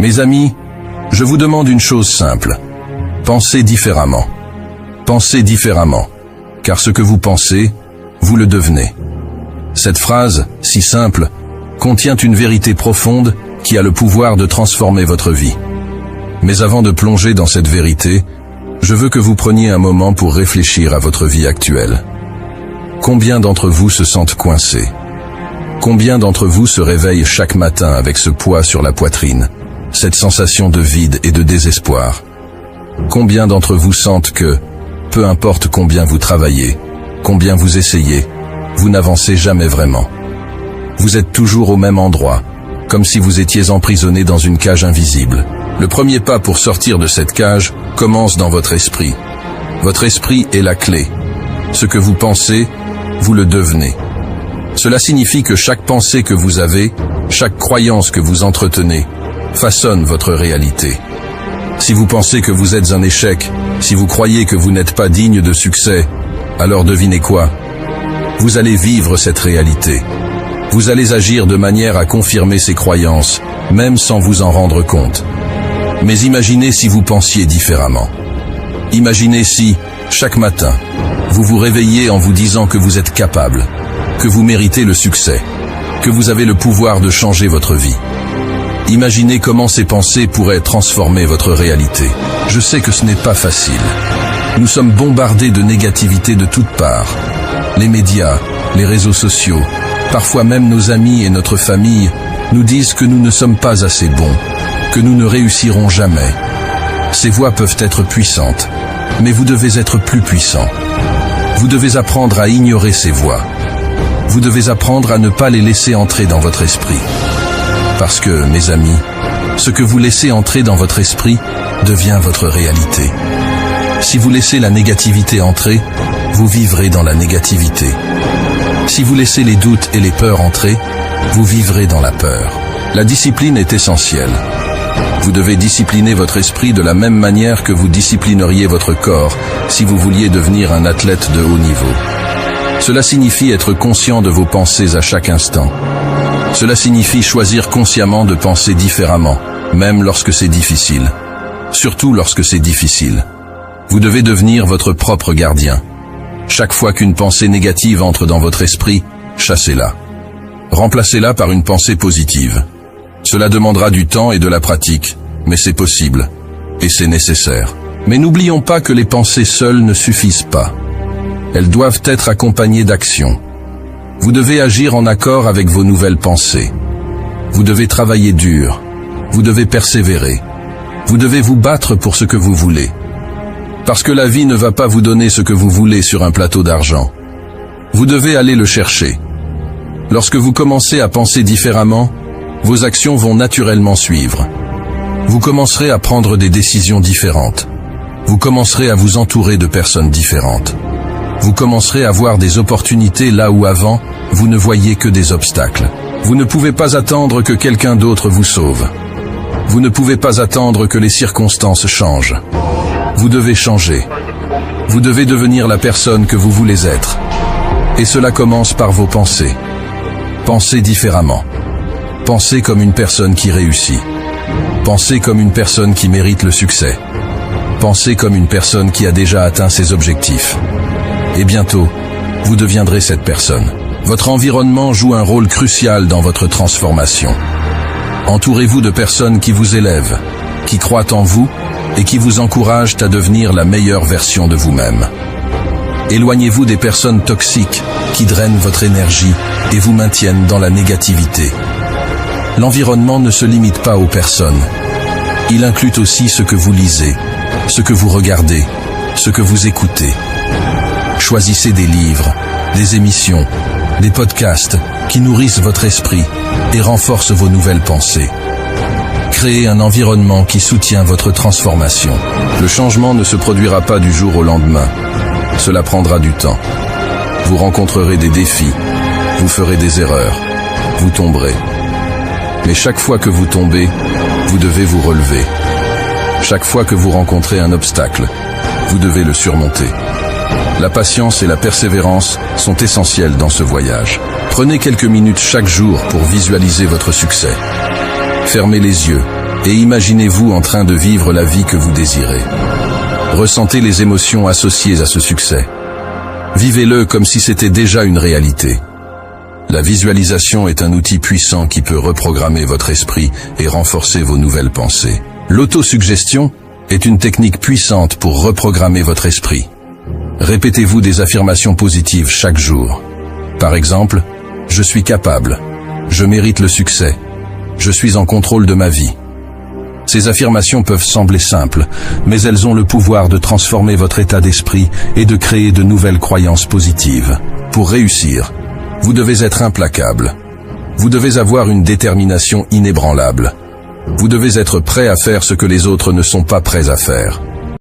Mes amis, je vous demande une chose simple. Pensez différemment. Pensez différemment, car ce que vous pensez, vous le devenez. Cette phrase, si simple, contient une vérité profonde qui a le pouvoir de transformer votre vie. Mais avant de plonger dans cette vérité, je veux que vous preniez un moment pour réfléchir à votre vie actuelle. Combien d'entre vous se sentent coincés? Combien d'entre vous se réveillent chaque matin avec ce poids sur la poitrine, cette sensation de vide et de désespoir? Combien d'entre vous sentent que, peu importe combien vous travaillez, combien vous essayez, vous n'avancez jamais vraiment? Vous êtes toujours au même endroit, comme si vous étiez emprisonné dans une cage invisible. Le premier pas pour sortir de cette cage commence dans votre esprit. Votre esprit est la clé. Ce que vous pensez, vous le devenez. Cela signifie que chaque pensée que vous avez, chaque croyance que vous entretenez, façonne votre réalité. Si vous pensez que vous êtes un échec, si vous croyez que vous n'êtes pas digne de succès, alors devinez quoi? Vous allez vivre cette réalité. Vous allez agir de manière à confirmer ces croyances, même sans vous en rendre compte. Mais imaginez si vous pensiez différemment. Imaginez si, chaque matin, vous vous réveillez en vous disant que vous êtes capable, que vous méritez le succès, que vous avez le pouvoir de changer votre vie. Imaginez comment ces pensées pourraient transformer votre réalité. Je sais que ce n'est pas facile. Nous sommes bombardés de négativité de toutes parts. Les médias, les réseaux sociaux, parfois même nos amis et notre famille nous disent que nous ne sommes pas assez bons, que nous ne réussirons jamais. Ces voix peuvent être puissantes, mais vous devez être plus puissant. Vous devez apprendre à ignorer ces voix. Vous devez apprendre à ne pas les laisser entrer dans votre esprit. Parce que, mes amis, ce que vous laissez entrer dans votre esprit devient votre réalité. Si vous laissez la négativité entrer, vous vivrez dans la négativité. Si vous laissez les doutes et les peurs entrer, vous vivrez dans la peur. La discipline est essentielle. Vous devez discipliner votre esprit de la même manière que vous disciplineriez votre corps si vous vouliez devenir un athlète de haut niveau. Cela signifie être conscient de vos pensées à chaque instant. Cela signifie choisir consciemment de penser différemment, même lorsque c'est difficile. Surtout lorsque c'est difficile. Vous devez devenir votre propre gardien. Chaque fois qu'une pensée négative entre dans votre esprit, chassez-la. Remplacez-la par une pensée positive. Cela demandera du temps et de la pratique, mais c'est possible. Et c'est nécessaire. Mais n'oublions pas que les pensées seules ne suffisent pas. Elles doivent être accompagnées d'actions. Vous devez agir en accord avec vos nouvelles pensées. Vous devez travailler dur. Vous devez persévérer. Vous devez vous battre pour ce que vous voulez. Parce que la vie ne va pas vous donner ce que vous voulez sur un plateau d'argent. Vous devez aller le chercher. Lorsque vous commencez à penser différemment, vos actions vont naturellement suivre. Vous commencerez à prendre des décisions différentes. Vous commencerez à vous entourer de personnes différentes. Vous commencerez à voir des opportunités là où avant, vous ne voyiez que des obstacles. Vous ne pouvez pas attendre que quelqu'un d'autre vous sauve. Vous ne pouvez pas attendre que les circonstances changent. Vous devez changer. Vous devez devenir la personne que vous voulez être. Et cela commence par vos pensées. Pensez différemment. Pensez comme une personne qui réussit. Pensez comme une personne qui mérite le succès. Pensez comme une personne qui a déjà atteint ses objectifs. Et bientôt, vous deviendrez cette personne. Votre environnement joue un rôle crucial dans votre transformation. Entourez-vous de personnes qui vous élèvent, qui croient en vous et qui vous encouragent à devenir la meilleure version de vous-même. Éloignez-vous des personnes toxiques qui drainent votre énergie et vous maintiennent dans la négativité. L'environnement ne se limite pas aux personnes. Il inclut aussi ce que vous lisez, ce que vous regardez, ce que vous écoutez. Choisissez des livres, des émissions, des podcasts qui nourrissent votre esprit et renforcent vos nouvelles pensées. Créez un environnement qui soutient votre transformation. Le changement ne se produira pas du jour au lendemain. Cela prendra du temps. Vous rencontrerez des défis, vous ferez des erreurs, vous tomberez. Mais chaque fois que vous tombez, vous devez vous relever. Chaque fois que vous rencontrez un obstacle, vous devez le surmonter. La patience et la persévérance sont essentielles dans ce voyage. Prenez quelques minutes chaque jour pour visualiser votre succès. Fermez les yeux, et imaginez-vous en train de vivre la vie que vous désirez. Ressentez les émotions associées à ce succès. Vivez-le comme si c'était déjà une réalité. La visualisation est un outil puissant qui peut reprogrammer votre esprit et renforcer vos nouvelles pensées. L'autosuggestion est une technique puissante pour reprogrammer votre esprit. Répétez-vous des affirmations positives chaque jour. Par exemple, je suis capable, je mérite le succès, je suis en contrôle de ma vie. Ces affirmations peuvent sembler simples, mais elles ont le pouvoir de transformer votre état d'esprit et de créer de nouvelles croyances positives. Pour réussir, vous devez être implacable. Vous devez avoir une détermination inébranlable. Vous devez être prêt à faire ce que les autres ne sont pas prêts à faire.